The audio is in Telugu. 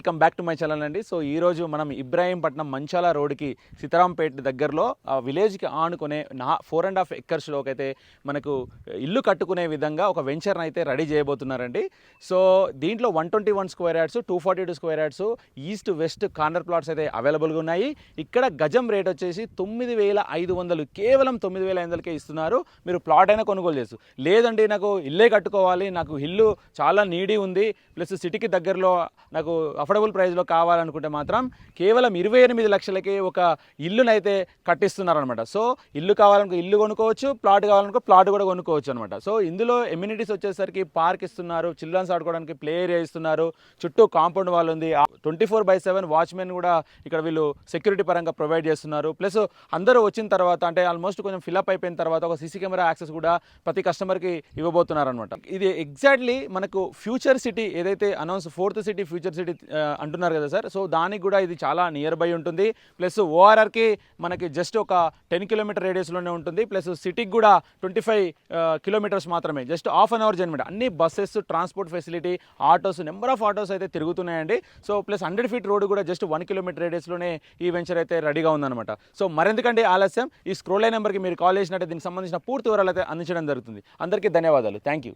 Welcome back to my channel అండి. సో ఈరోజు మనం ఇబ్రాహీంపట్నం మంచాల రోడ్కి సీతారాంపేట దగ్గరలో ఆ విలేజ్కి ఆనుకునే 4.5 ఎకర్స్లోకి అయితే మనకు ఇల్లు కట్టుకునే విధంగా ఒక వెంచర్ని అయితే రెడీ చేయబోతున్నారండి. సో దీంట్లో 121 square yards, 242 square yards east west corner plots అయితే అవైలబుల్గా ఉన్నాయి. ఇక్కడ గజం రేట్ వచ్చేసి 9,500, కేవలం 9,500కే ఇస్తున్నారు. మీరు ప్లాట్ అయినా కొనుగోలు చేసు. లేదండి నాకు ఇల్లే కట్టుకోవాలి, నాకు ఇల్లు చాలా నీడీ ఉంది, ప్లస్ సిటీకి దగ్గరలో నాకు అఫోర్డబుల్ ప్రైస్లో కావాలనుకుంటే మాత్రం కేవలం 28 లక్షలకి ఒక ఇల్లునైతే కట్టిస్తున్నారనమాట. సో ఇల్లు కావాలనుకో ఇల్లు కొనుక్కోవచ్చు, ప్లాట్ కావాలనుకో ప్లాట్ కూడా కొనుక్కోవచ్చు అనమాట. సో ఇందులో ఎమ్యూనిటీస్ వచ్చేసరికి పార్క్ ఇస్తున్నారు, చిల్డ్రన్స్ ఆడుకోవడానికి ప్లే ఏరియా ఇస్తున్నారు, చుట్టూ కాంపౌండ్ వాల్ ఉంది, 24/7 వాచ్మెన్ కూడా ఇక్కడ వీళ్ళు సెక్యూరిటీ పరంగా ప్రొవైడ్ చేస్తున్నారు. ప్లస్ అందరూ వచ్చిన తర్వాత అంటే ఆల్మోస్ట్ కొంచెం ఫిల్అప్ అయిపోయిన తర్వాత ఒక సీసీ కెమెరా యాక్సెస్ కూడా ప్రతి కస్టమర్కి ఇవ్వబోతున్నారు అనమాట. ఇది ఎగ్జాక్ట్లీ మనకు ఫ్యూచర్ సిటీ ఏదైతే announce 4th city future city అంటున్నారు కదా సార్. సో దానికి కూడా ఇది చాలా నియర్ బై ఉంటుంది. ప్లస్ ఓఆర్ఆర్కి మనకి జస్ట్ ఒక 10 కిలోమీటర్ రేడియస్లోనే ఉంటుంది. ప్లస్ సిటీకి కూడా 25 కిలోమీటర్స్ మాత్రమే, just half an hour journey. అన్ని buses, transport facility, autos, number of autos అయితే తిరుగుతున్నాయండి. సో ప్లస్ 100 ఫీట్ రోడ్ కూడా జస్ట్ 1 కిలోమీటర్ రేడియస్లోనే ఈ వెంచర్ అయితే రెడీగా ఉందన్నమాట. సో మరెందుకంటే ఆలస్యం, ఈ స్క్రోల్ లైన్ నెంబర్కి మీరు కాల్ చేసినట్టే దీనికి సంబంధించిన పూర్తి వివరాలు అయితే అందించడం జరుగుతుంది. అందరికీ ధన్యవాదాలు. Thank you.